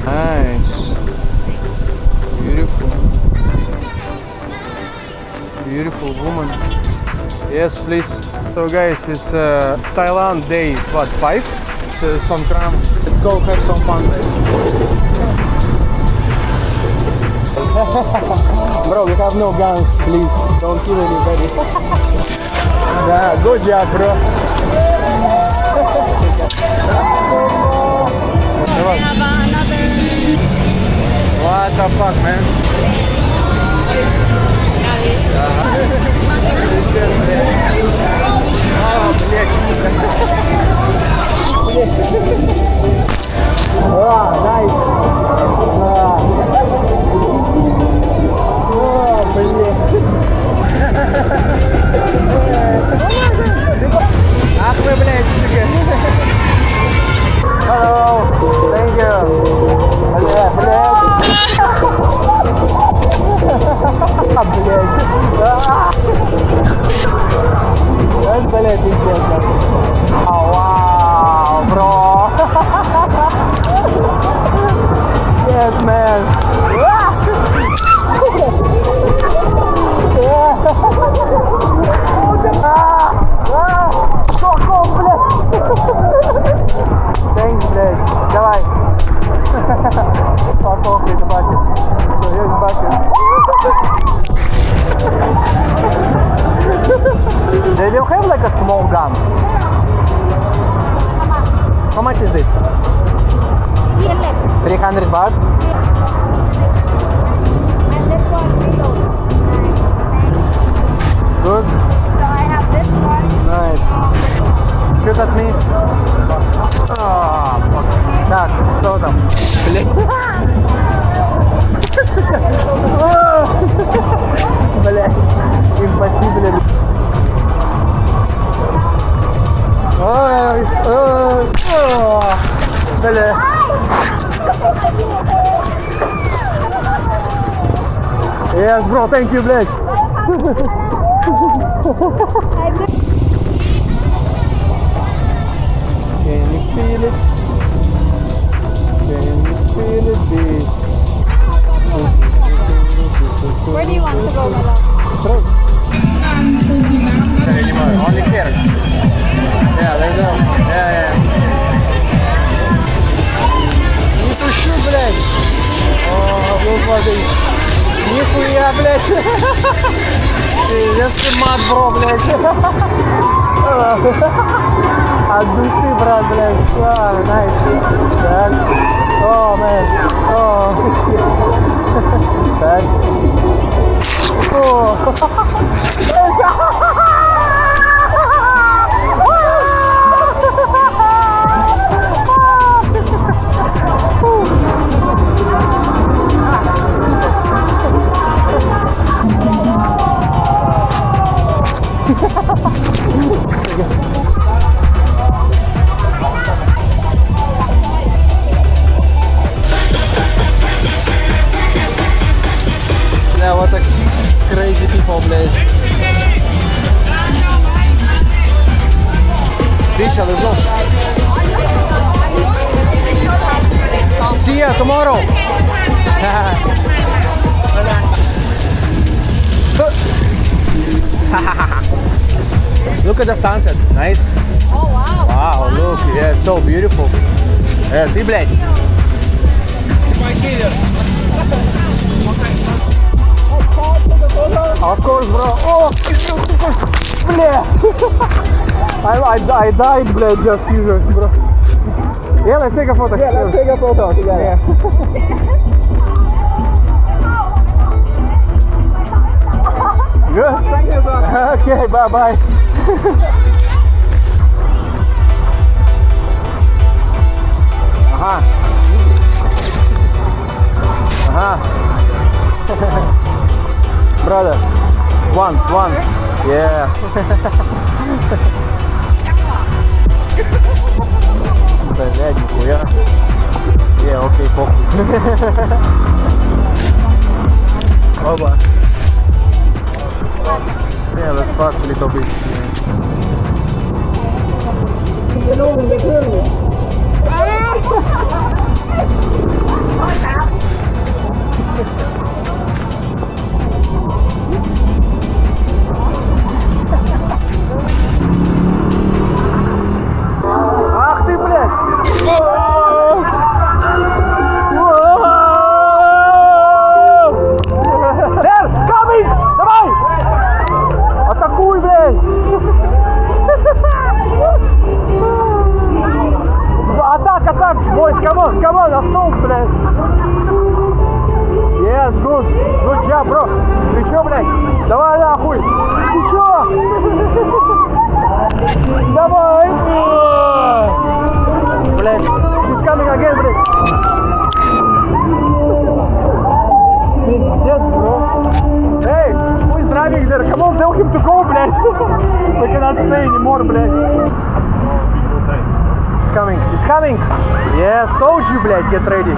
Nice. Beautiful. Beautiful woman. Yes, please. So guys, it's Thailand day, what, 5? It's Songkran. Let's go have some fun. Bro, we have no guns, please. Don't kill anybody. Yeah, good job, bro. We have another. What the fuck, man? Oh, блядь. Oh, nice. Oh, блядь. Ах вы, блядь, сука. Hello, thank you. Блядь, блядь. Блядь. Блядь, интересно. Вау, бро. Yes, man. Thanks, блядь. Давай. Папа, это бачит. Я не бачу. They don't have like a small gun. How much is this? 300 baht. And this one below. Good. So I have this one. Nice. Shoot at me. Oh, fuck. Так, что там? Блин. Блядь. Импосибли. Ой, ой, ой. Бля. Yes, bro, thank you, блядь. Can you feel it? Can you feel it? This. Where do you want to go, my love? Straight. Only here. Yeah, there you go. Yeah. Не пущу, блядь. О, вот воды. Нихуя, блядь. Если мат, бро, блядь. От души, брат, блядь. Найс. Так. О, мэн. О. Так. О. Yeah, what a crazy people, блядь. Fisha, let's go. See ya tomorrow. Look at the sunset, nice. Oh, wow. Wow, look, yeah, so beautiful. Yeah, ты, блядь. Of course, bro. Oh, бля. I died, блядь, just here, bro. Yeah, let's take a photo. Yeah, let's take a photo together. Yeah. Good. Thank you, bro. Okay, bye. Brother, one. Yeah. Блядь, нихуя. Yeah, окей, похуй. Оба. Yeah, let's fuck a little bit. Ах ты, блядь! Дэр, камень! Давай! Атакуй, блядь! Атак, boys, come on, assault, блядь! Yes, good job, bro! Ты чё, блядь? Давай нахуй! Ты чё? Давай! Блядь, she's coming again, блядь! Пиздец, bro! Hey, who is driving there? Come on, tell him to go, блядь! We cannot stay anymore, блядь! It's coming, it's coming! Yes, told you, блядь, get ready!